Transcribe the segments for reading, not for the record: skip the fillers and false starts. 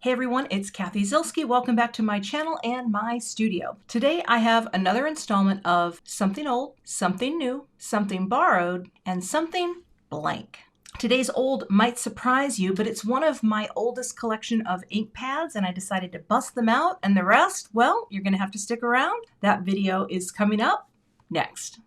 Hey everyone, it's Cathy Zielske. Welcome back to my channel and my studio. Today I have another installment of something old, something new, something borrowed, and something blank. Today's old might surprise you, but it's one of my oldest collection of ink pads and I decided to bust them out, and the rest, well, you're gonna have to stick around. That video is coming up next.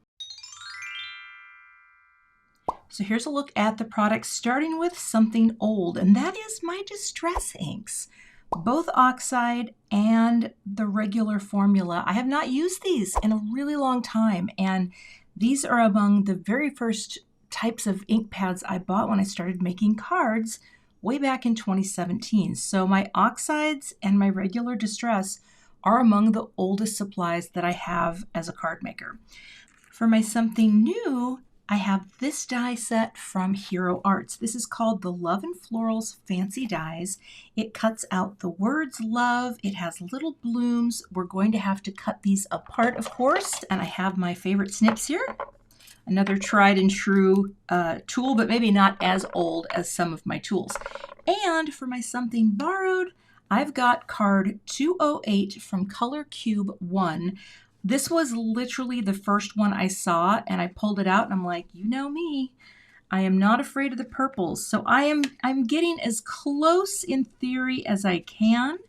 So here's a look at the products, starting with something old, and that is my distress inks. Both oxide and the regular formula. I have not used these in a really long time, and these are among the very first types of ink pads I bought when I started making cards way back in 2017. So my oxides and my regular distress are among the oldest supplies that I have as a card maker. For my something new, I have this die set from Hero Arts. This is called the Love and Florals Fancy Dies. It cuts out the words love. It has little blooms. We're going to have to cut these apart, of course, and I have my favorite snips here. Another tried and true tool, but maybe not as old as some of my tools. And for my something borrowed, I've got card 208 from Color Cube 1. This was literally the first one I saw, and I pulled it out and I'm like, you know me, I am not afraid of the purples. So I'm getting as close in theory as I can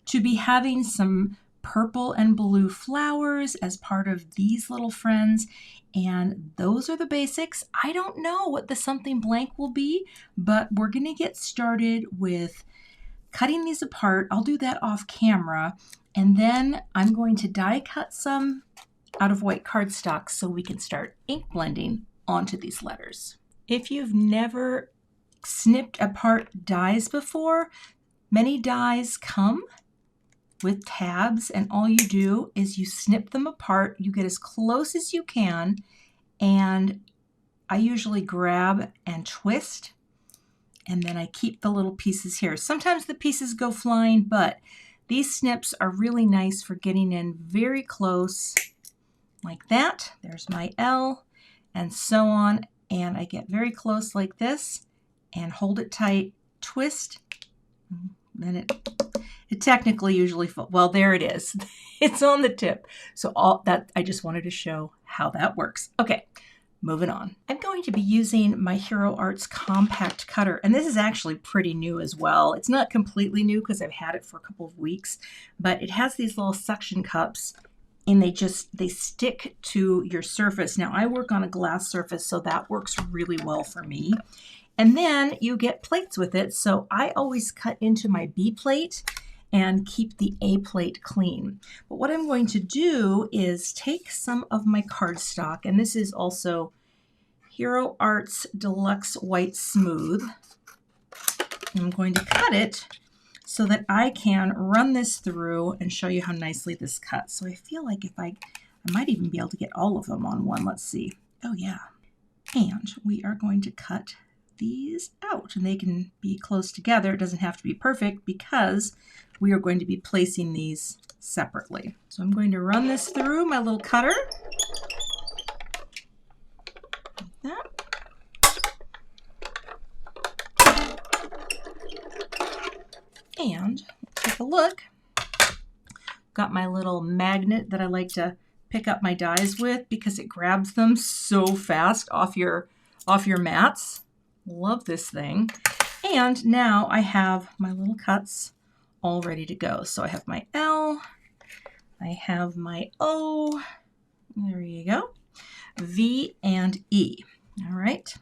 to be having some purple and blue flowers as part of these little friends. And those are the basics. I don't know what the something blank will be, but we're going to get started with cutting these apart. I'll do that off camera. And then I'm going to die cut some out of white cardstock so we can start ink blending onto these letters. If you've never snipped apart dies before, many dies come with tabs, and all you do is you snip them apart. You get as close as you can, and I usually grab and twist, and then I keep the little pieces here. Sometimes the pieces go flying, but these snips are really nice for getting in very close like that. There's my L and so on. And I get very close like this and hold it tight, twist. Then it technically usually, well, there it is. It's on the tip. So all that, I just wanted to show how that works. Okay. Moving on. I'm going to be using my Hero Arts compact cutter, and this is actually pretty new as well. It's not completely new because I've had it for a couple of weeks, but it has these little suction cups and they stick to your surface. Now I work on a glass surface, so that works really well for me. And then you get plates with it. So I always cut into my B plate and keep the A plate clean. But what I'm going to do is take some of my cardstock, and this is also Hero Arts Deluxe White Smooth. And I'm going to cut it so that I can run this through and show you how nicely this cuts. So I feel like if I might even be able to get all of them on one. Let's see. Oh yeah. And we are going to cut these out, and they can be close together. It doesn't have to be perfect because we are going to be placing these separately. So I'm going to run this through my little cutter. Like that. And take a look. Got my little magnet that I like to pick up my dies with because it grabs them so fast off your mats. Love this thing. And now I have my little cuts all ready to go. So I have my L, I have my O, there you go, V and E. All right,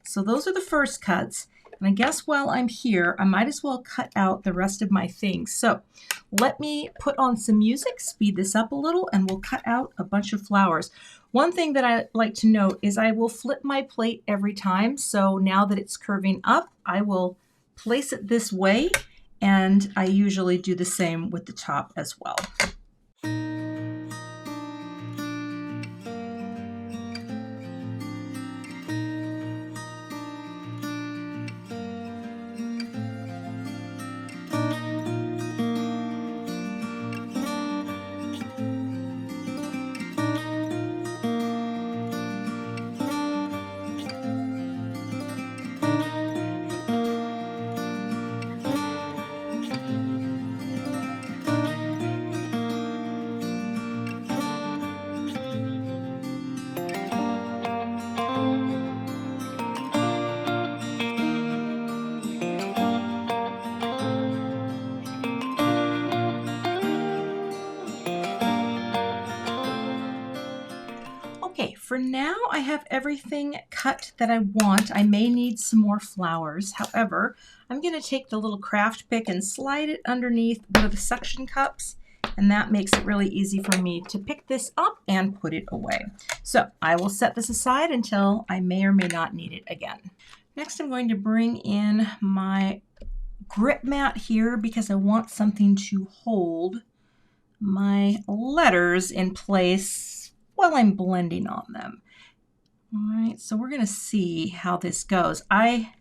so those are the first cuts. And I guess while I'm here, I might as well cut out the rest of my things. So let me put on some music, speed this up a little, and we'll cut out a bunch of flowers. One thing that I like to note is I will flip my plate every time. So now that it's curving up, I will place it this way, and I usually do the same with the top as well. For now, I have everything cut that I want. I may need some more flowers. However, I'm going to take the little craft pick and slide it underneath one of the suction cups, and that makes it really easy for me to pick this up and put it away. So I will set this aside until I may or may not need it again. Next, I'm going to bring in my grip mat here because I want something to hold my letters in place while I'm blending on them. All right, so we're going to see how this goes. I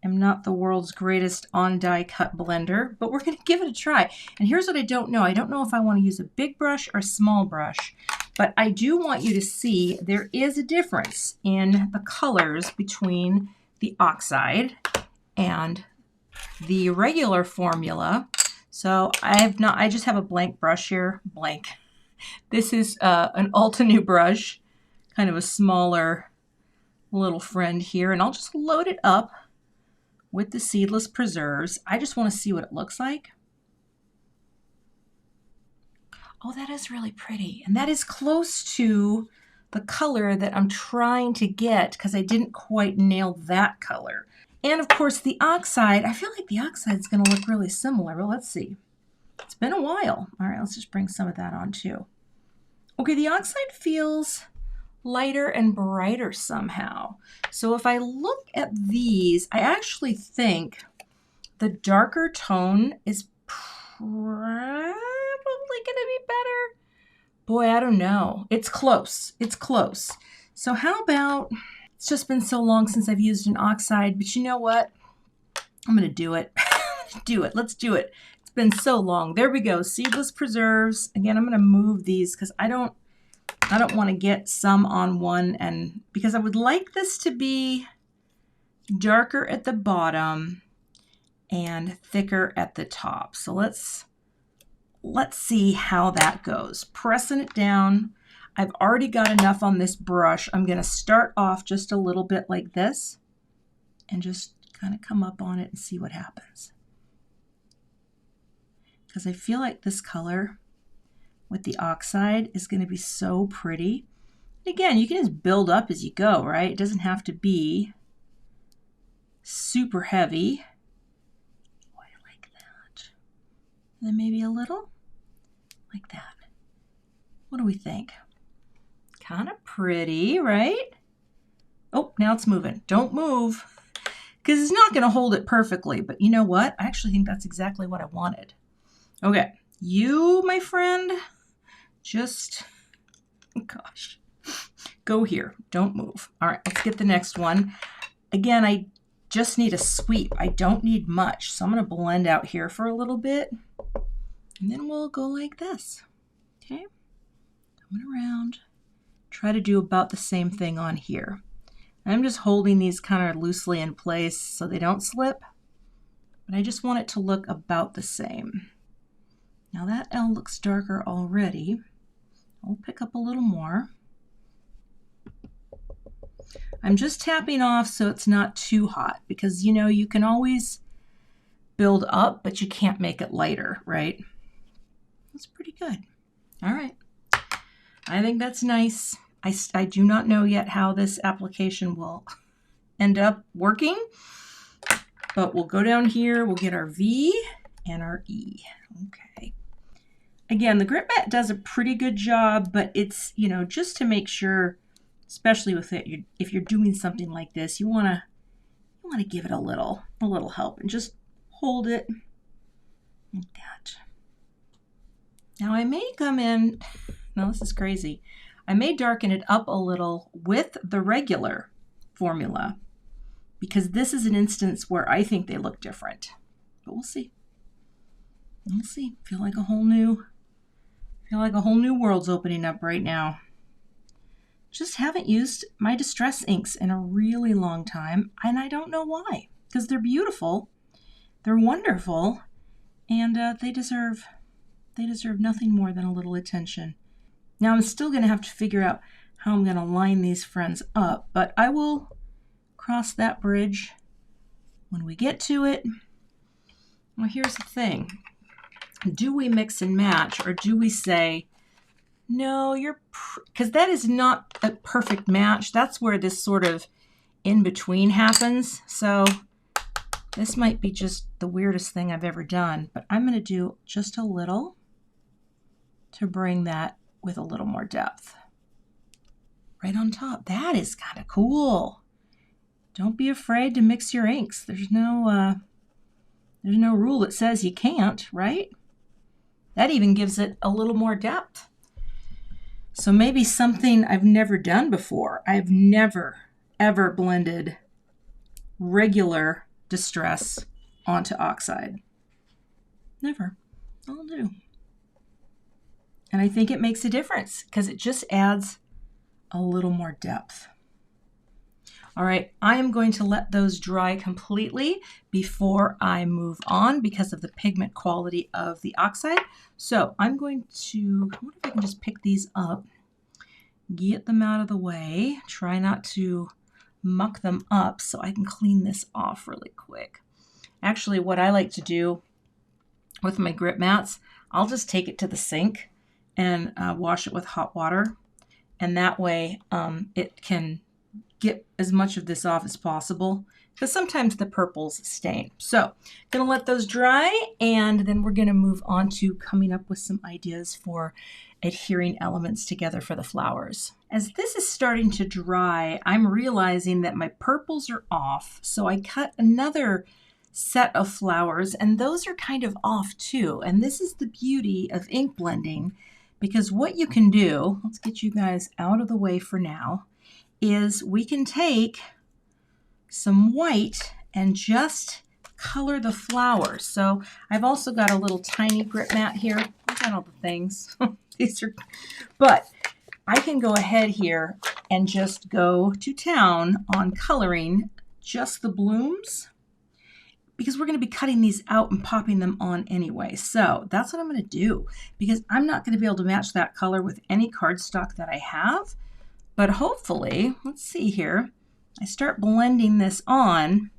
am not the world's greatest on-die cut blender, but we're going to give it a try. And here's what I don't know. I don't know if I want to use a big brush or a small brush, but I do want you to see there is a difference in the colors between the oxide and the regular formula. So I just have a blank brush here, blank. This is an Altenew brush, kind of a smaller little friend here, and I'll just load it up with the seedless preserves. I just want to see what it looks like. Oh, that is really pretty, and that is close to the color that I'm trying to get because I didn't quite nail that color. And of course the oxide, I feel like the oxide is going to look really similar. Well, let's see. It's been a while. All right, let's just bring some of that on too. Okay, the oxide feels lighter and brighter somehow. So if I look at these, I actually think the darker tone is probably going to be better. Boy, I don't know. It's close. It's close. So how about, it's just been so long since I've used an oxide, but you know what? I'm going to do it. Do it. Let's do it. It's been so long. There we go. Seedless preserves. Again, I'm going to move these because I don't want to get some on one, and because I would like this to be darker at the bottom and thicker at the top. So let's see how that goes. Pressing it down. I've already got enough on this brush. I'm going to start off just a little bit like this and just kind of come up on it and see what happens. Because I feel like this color with the oxide is going to be so pretty. And again, you can just build up as you go, right? It doesn't have to be super heavy. Oh, I like that. And then maybe a little like that. What do we think? Kind of pretty, right? Oh, now it's moving. Don't move, because it's not going to hold it perfectly. But you know what? I actually think that's exactly what I wanted. Okay, you, my friend, just, gosh, go here. Don't move. All right, let's get the next one. Again, I just need a sweep. I don't need much. So I'm going to blend out here for a little bit. And then we'll go like this. Okay, coming around. Try to do about the same thing on here. I'm just holding these kind of loosely in place so they don't slip. But I just want it to look about the same. Now that L looks darker already. I'll pick up a little more. I'm just tapping off so it's not too hot because, you know, you can always build up, but you can't make it lighter, right? That's pretty good. All right. I think that's nice. I do not know yet how this application will end up working, but we'll go down here. We'll get our V and our E. Okay. Again, the grip mat does a pretty good job, but it's, you know, just to make sure, especially with it, if you're doing something like this, you want to give it a little help and just hold it like that. Now I may come in, no, this is crazy. I may darken it up a little with the regular formula because this is an instance where I think they look different, but we'll see. We'll see. Feel like a whole new world's opening up right now. Just haven't used my distress inks in a really long time, and I don't know why, because they're beautiful, they're wonderful, and they deserve nothing more than a little attention. Now I'm still going to have to figure out how I'm going to line these friends up, but I will cross that bridge when we get to it. Well, here's the thing. Do we mix and match, or do we say, No, because that is not a perfect match. That's where this sort of in between happens. So this might be just the weirdest thing I've ever done, but I'm going to do just a little to bring that with a little more depth. Right on top. That is kind of cool. Don't be afraid to mix your inks. There's no rule that says you can't, right? That even gives it a little more depth. So maybe something I've never done before. I've never, ever blended regular distress onto oxide. Never. I'll do. And I think it makes a difference because it just adds a little more depth. All right, I am going to let those dry completely before I move on because of the pigment quality of the oxide. So I'm going to, I wonder if I can just pick these up, get them out of the way, try not to muck them up so I can clean this off really quick. Actually, what I like to do with my grip mats, I'll just take it to the sink and wash it with hot water. And that way it can get as much of this off as possible because sometimes the purples stain. So gonna let those dry and then we're gonna move on to coming up with some ideas for adhering elements together for the flowers. As this is starting to dry, I'm realizing that my purples are off. So I cut another set of flowers and those are kind of off too. And this is the beauty of ink blending because what you can do, let's get you guys out of the way for now, is we can take some white and just color the flowers. So I've also got a little tiny grip mat here. I've got all the things. But I can go ahead here and just go to town on coloring just the blooms because we're going to be cutting these out and popping them on anyway. So that's what I'm going to do because I'm not going to be able to match that color with any cardstock that I have. But hopefully, let's see here, I start blending this on,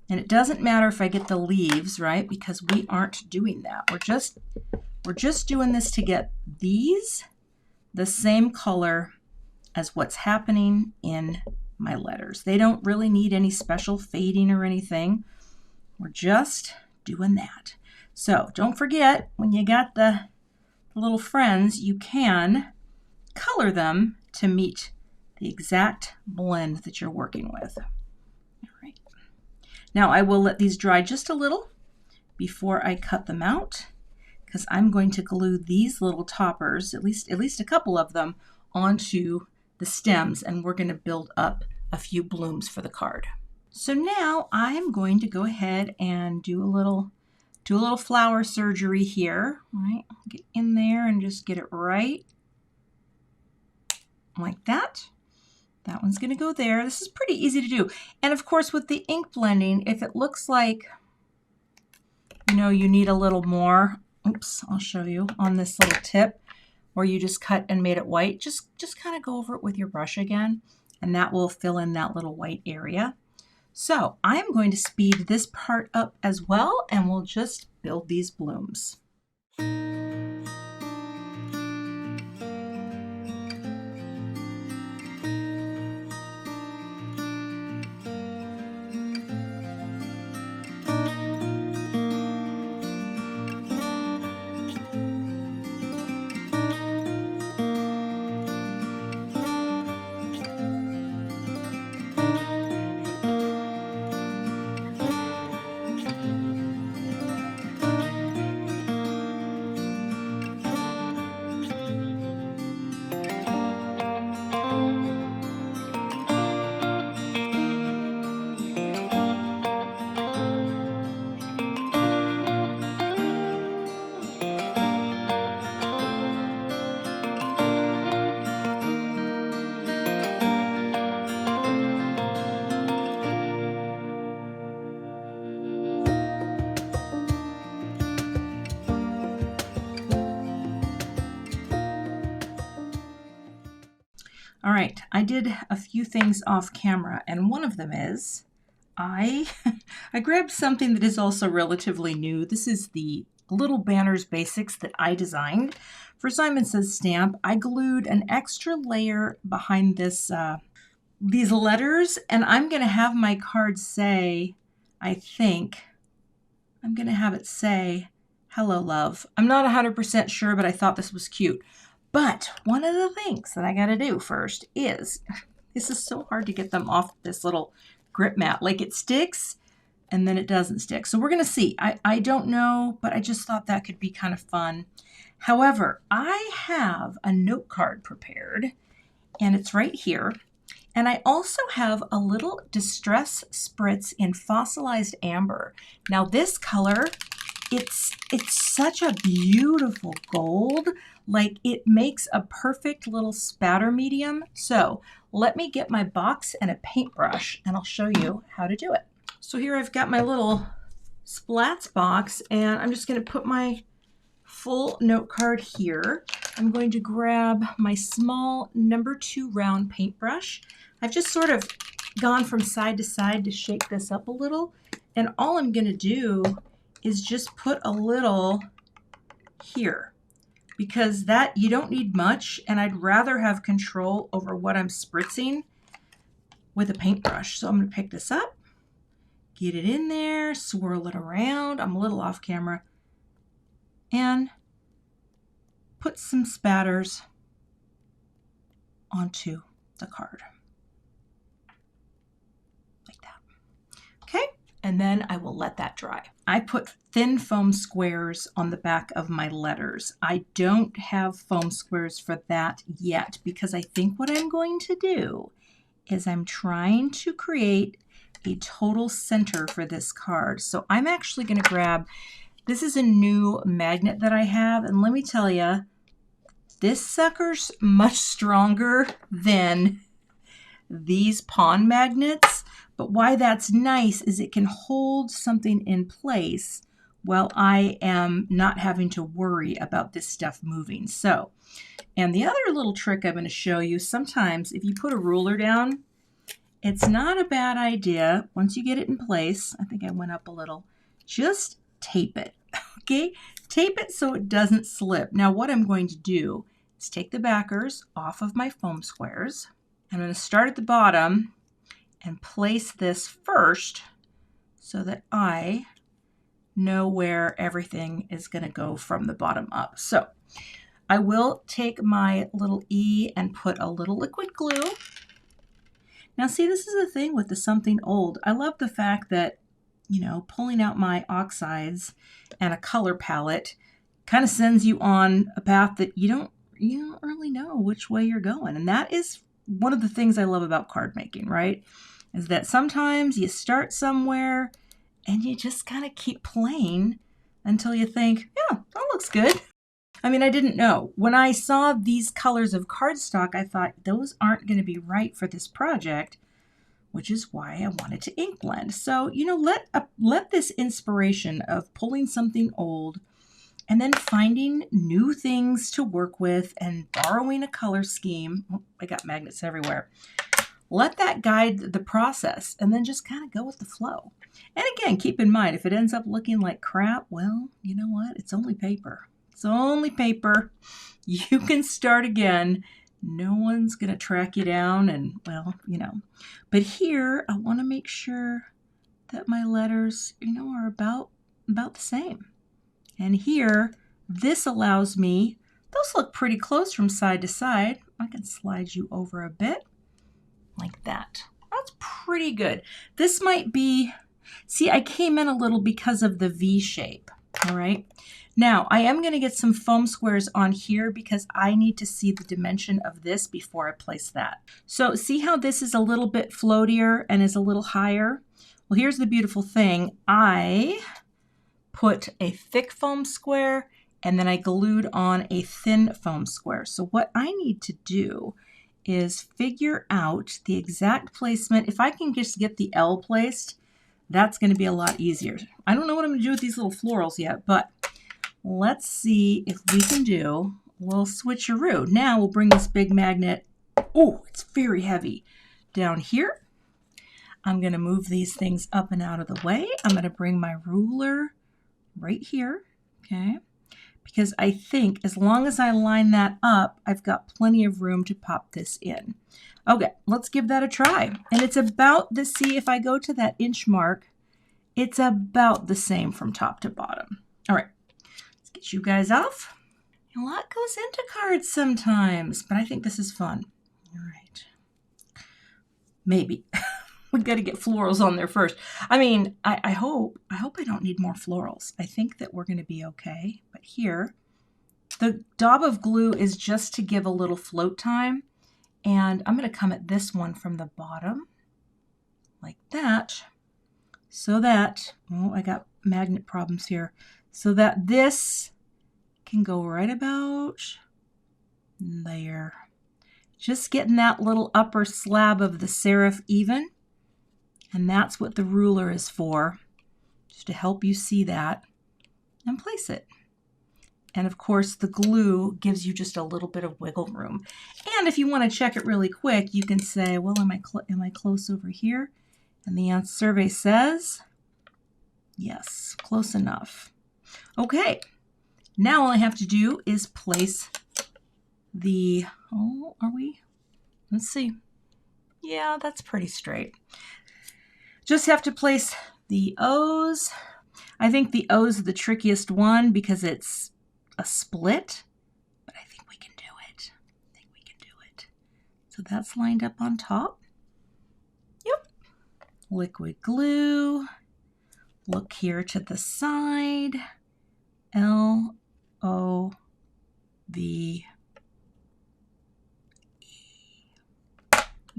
and it doesn't matter if I get the leaves, right? Because we aren't doing that. We're just doing this to get these the same color as what's happening in my letters. They don't really need any special fading or anything. We're just doing that. So don't forget, when you got the little friends, you can color them to meet the exact blend that you're working with. All right. Now I will let these dry just a little before I cut them out because I'm going to glue these little toppers, at least a couple of them, onto the stems and we're going to build up a few blooms for the card. So now I'm going to go ahead and do a little flower surgery here. All right, get in there and just get it right like that. That one's going to go there. This is pretty easy to do. And of course, with the ink blending, if it looks like, you need a little more, oops, I'll show you on this little tip where you just cut and made it white, just kind of go over it with your brush again, and that will fill in that little white area. So I'm going to speed this part up as well, and we'll just build these blooms. All right, I did a few things off camera, and one of them is I grabbed something that is also relatively new. This is the little banners basics that I designed for Simon Says Stamp. I glued an extra layer behind this these letters, and I'm going to have my card say, I think, I'm going to have it say, hello, love. I'm not 100% sure, but I thought this was cute. But one of the things that I got to do first is, this is so hard to get them off this little grip mat. Like it sticks and then it doesn't stick. So we're going to see. I don't know, but I just thought that could be kind of fun. However, I have a note card prepared and it's right here. And I also have a little distress spritz in fossilized amber. Now this color, it's such a beautiful gold. Like it makes a perfect little spatter medium. So let me get my box and a paintbrush and I'll show you how to do it. So here I've got my little splats box and I'm just going to put my full note card here. I'm going to grab my small number 2 round paintbrush. I've just sort of gone from side to side to shake this up a little. And all I'm going to do is just put a little here because that you don't need much. And I'd rather have control over what I'm spritzing with a paintbrush. So I'm going to pick this up, get it in there, swirl it around. I'm a little off camera. And put some spatters onto the card. Like that. Okay, and then I will let that dry. I put thin foam squares on the back of my letters. I don't have foam squares for that yet because I think what I'm going to do is I'm trying to create a total center for this card. So I'm actually going to grab, this is a new magnet that I have, and let me tell you, this sucker's much stronger than these pawn magnets, but why that's nice is it can hold something in place while I am not having to worry about this stuff moving. So, and the other little trick I'm going to show you, sometimes if you put a ruler down, it's not a bad idea, once you get it in place, I think I went up a little, just tape it, okay? Tape it so it doesn't slip. Now what I'm going to do is take the backers off of my foam squares. I'm going to start at the bottom and place this first so that I know where everything is going to go from the bottom up. So I will take my little E and put a little liquid glue. Now see, this is the thing with the something old. I love the fact that, you know, pulling out my oxides and a color palette kind of sends you on a path that you don't really know which way you're going. And that is one of the things I love about card making, right? Is that sometimes you start somewhere and you just kind of keep playing until you think, yeah, that looks good. I mean, I didn't know. When I saw these colors of cardstock, I thought those aren't going to be right for this project, which is why I wanted to ink blend. So, you know, let this inspiration of pulling something old and then finding new things to work with and borrowing a color scheme. Oh, I got magnets everywhere. Let that guide the process and then just kind of go with the flow. And again, keep in mind, if it ends up looking like crap, well, you know what? It's only paper. It's only paper. You can start again. No one's going to track you down and, well, you know. But here, I want to make sure that my letters, you know, are about the same. And here, this allows me, those look pretty close from side to side. I can slide you over a bit like that. That's pretty good. This might be, see, I came in a little because of the V shape, all right? Now, I am going to get some foam squares on here because I need to see the dimension of this before I place that. So see how this is a little bit floatier and is a little higher? Well, here's the beautiful thing. I put a thick foam square and then I glued on a thin foam square. So what I need to do is figure out the exact placement. If I can just get the L placed, that's going to be a lot easier. I don't know what I'm going to do with these little florals yet, but let's see if we can do a little switcheroo. Now we'll bring this big magnet, oh, it's very heavy, down here. I'm going to move these things up and out of the way. I'm going to bring my ruler right here okay? Because I think as long as I line that up, I've got plenty of room to pop this in. Okay, let's give that a try. And it's about the, see, if I go to that inch mark, it's about the same from top to bottom. All right, let's get you guys off. A lot goes into cards sometimes, but I think this is fun. All right. Maybe. We've got to get florals on there first. I mean, I hope I don't need more florals. I think that we're going to be okay. But here, the daub of glue is just to give a little float time. And I'm going to come at this one from the bottom like that. So that, oh, I got magnet problems here. So that this can go right about there. Just getting that little upper slab of the serif even. And that's what the ruler is for, just to help you see that and place it. And of course, the glue gives you just a little bit of wiggle room. And if you want to check it really quick, you can say, well, am I close over here? And the survey says, yes, close enough. Okay, now all I have to do is place the, oh, are we? Let's see. Yeah, that's pretty straight. Just have to place the O's. I think the O's are the trickiest one because it's a split, but I think we can do it. So that's lined up on top. Yep. Liquid glue. Look here to the side. L-O-V-E.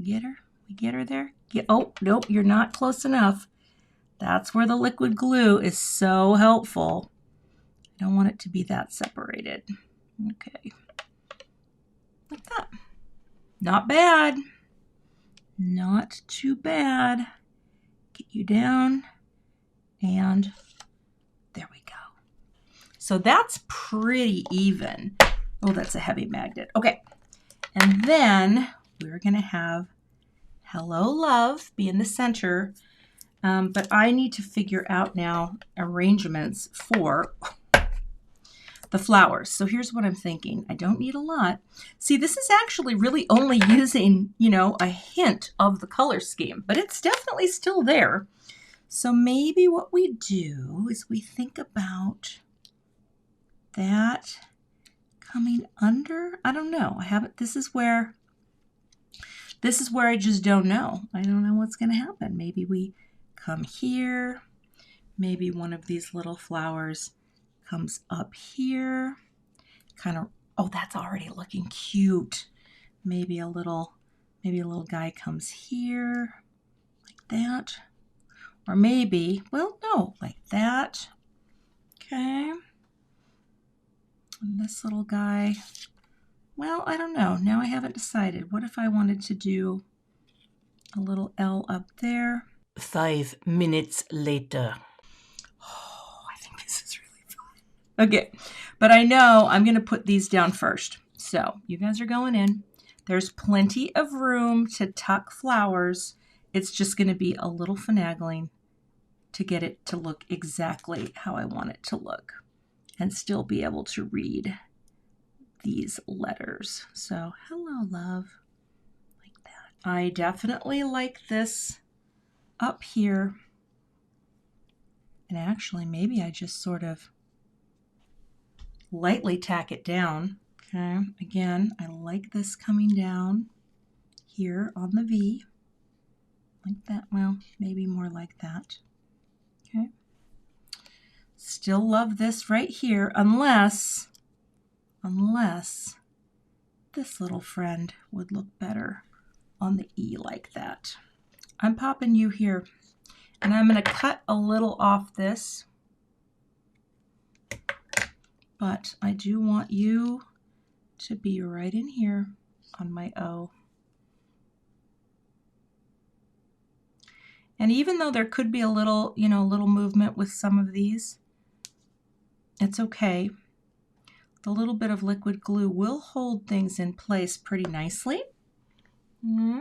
Get her? We get her there? Oh, nope, you're not close enough. That's where the liquid glue is so helpful. I don't want it to be that separated. Okay. Like that. Not bad. Not too bad. Get you down. And there we go. So that's pretty even. Oh, that's a heavy magnet. Okay. And then we're going to have Hello Love be in the center. But I need to figure out now arrangements for the flowers. So here's what I'm thinking. I don't need a lot. See, this is actually really only using, a hint of the color scheme, but it's definitely still there. So maybe what we do is we think about that coming under. I don't know. I haven't, this is where I just don't know. I don't know what's going to happen. Maybe we come here. Maybe one of these little flowers comes up here. Kind of, oh, that's already looking cute. Maybe a little guy comes here like that. Or maybe, well, no, like that. Okay. And this little guy, well, I don't know. Now I haven't decided. What if I wanted to do a little L up there? 5 minutes later. Oh, I think this is really fun. Okay, but I know I'm going to put these down first. So you guys are going in. There's plenty of room to tuck flowers. It's just going to be a little finagling to get it to look exactly how I want it to look and still be able to read these letters. So, hello, love, like that. I definitely like this up here. And actually, maybe I just sort of lightly tack it down. Okay, again, I like this coming down here on the V. Like that, well, maybe more like that. Okay. Still love this right here, unless this little friend would look better on the E like that. I'm popping you here, and I'm going to cut a little off this, but I do want you to be right in here on my O. And even though there could be a little, little movement with some of these, it's okay. The little bit of liquid glue will hold things in place pretty nicely. Oh,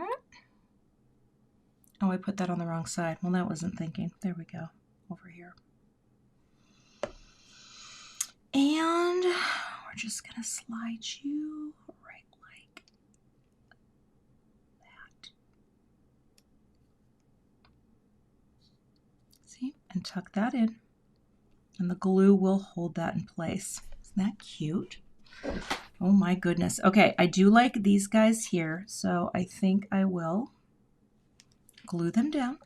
I put that on the wrong side. Well, that wasn't thinking. There we go, over here. just going to slide you right like that. See? And tuck that in. And the glue will hold that in place. Isn't that cute? Oh my goodness. Okay, I do like these guys here, so I think I will glue them down.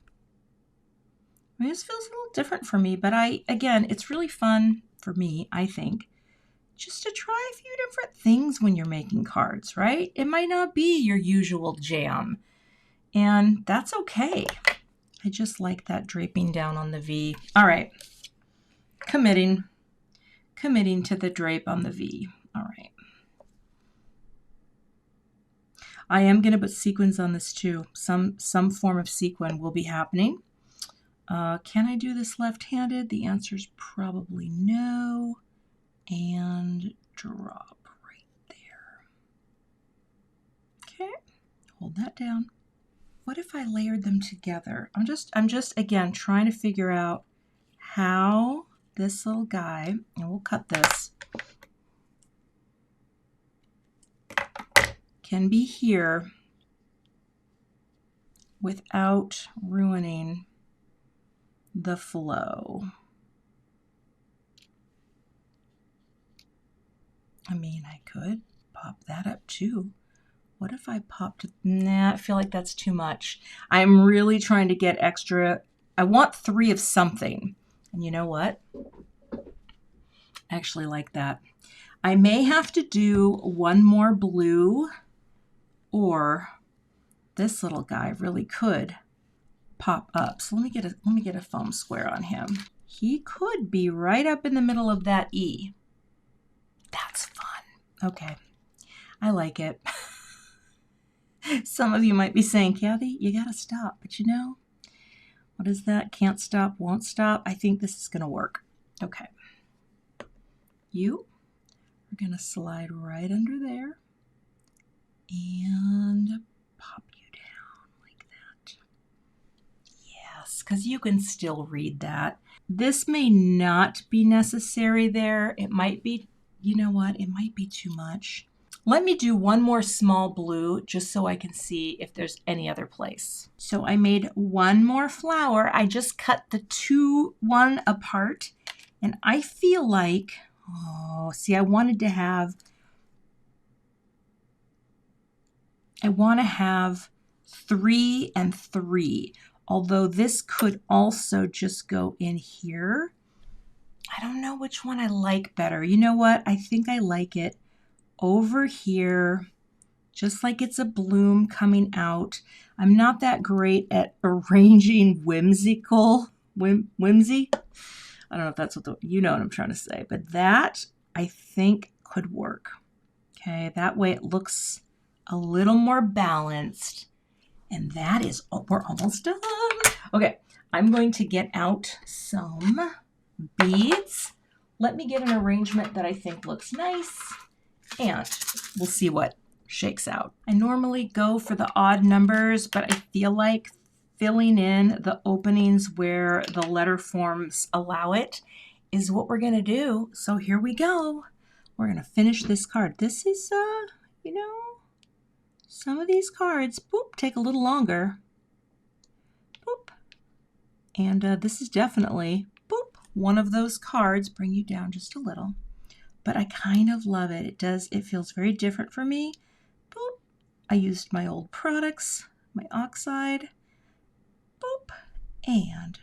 I mean, this feels a little different for me, but again, it's really fun for me, I think, just to try a few different things when you're making cards, right? It might not be your usual jam, and that's okay. I just like that draping down on the V. All right, committing to the drape on the V. All right. I am going to put sequins on this too. Some form of sequin will be happening. Can I do this left-handed? The answer is probably no. And drop right there. Okay, hold that down. What if I layered them together? I'm just again trying to figure out how this little guy, and we'll cut this, can be here without ruining the flow. I mean, I could pop that up too. What if I popped? Nah, I feel like that's too much. I'm really trying to get extra. I want 3 of something. And you know what? I actually like that. I may have to do 1 more blue, or this little guy really could pop up. So let me get a foam square on him. He could be right up in the middle of that E. That's fun. Okay, I like it. Some of you might be saying, Cathy, you gotta stop. But you know, what is that? Can't stop, won't stop. I think this is gonna work. Okay. You are gonna slide right under there and pop you down like that. Yes, because you can still read that. This may not be necessary there. It might be, you know what? It might be too much. Let me do 1 more small blue just so I can see if there's any other place. So I made 1 more flower. I just cut the 1 apart, and I feel like, oh, see, I want to have 3 and 3, although this could also just go in here. I don't know which one I like better. You know what? I think I like it over here, just like it's a bloom coming out. I'm not that great at arranging whimsy. I don't know if that's what you know what I'm trying to say, but that I think could work. Okay, that way it looks a little more balanced. And that is, oh, we're almost done. Okay, I'm going to get out some beads. Let me get an arrangement that I think looks nice, and we'll see what shakes out. I normally go for the odd numbers, but I feel like filling in the openings where the letter forms allow it is what we're going to do. So here we go. We're going to finish this card. This is, you know, some of these cards, boop, take a little longer. Boop. And this is definitely, boop, one of those cards. Bring you down just a little. But I kind of love it. It feels very different for me. Boop. I used my old products, my oxide. Boop. And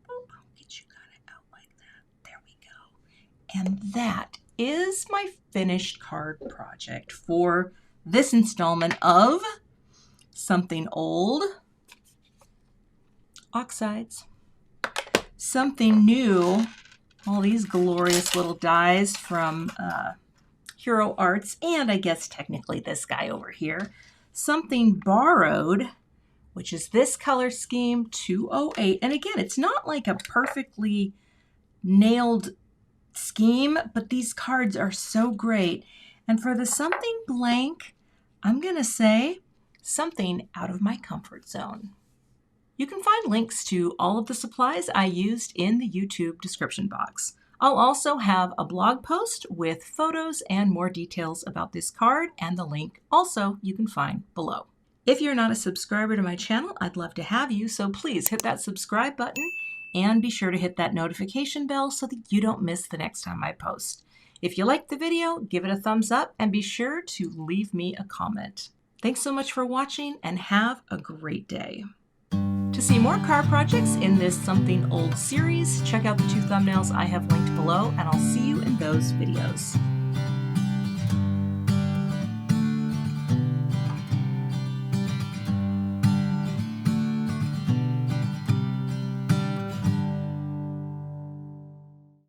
boop. Get you kind of out like that. There we go. And that is my finished card project for this installment of Something Old, Oxides, Something New, all these glorious little dies from Hero Arts, and I guess technically this guy over here, Something Borrowed, which is this color scheme, 208. And again, it's not like a perfectly nailed scheme, but these cards are so great. And for the Something Blank, I'm going to say something out of my comfort zone. You can find links to all of the supplies I used in the YouTube description box. I'll also have a blog post with photos and more details about this card, and the link also you can find below. If you're not a subscriber to my channel, I'd love to have you, so please hit that subscribe button and be sure to hit that notification bell so that you don't miss the next time I post. If you liked the video, give it a thumbs up and be sure to leave me a comment. Thanks so much for watching and have a great day. To see more card projects in this Something Old series, check out the 2 thumbnails I have linked below, and I'll see you in those videos.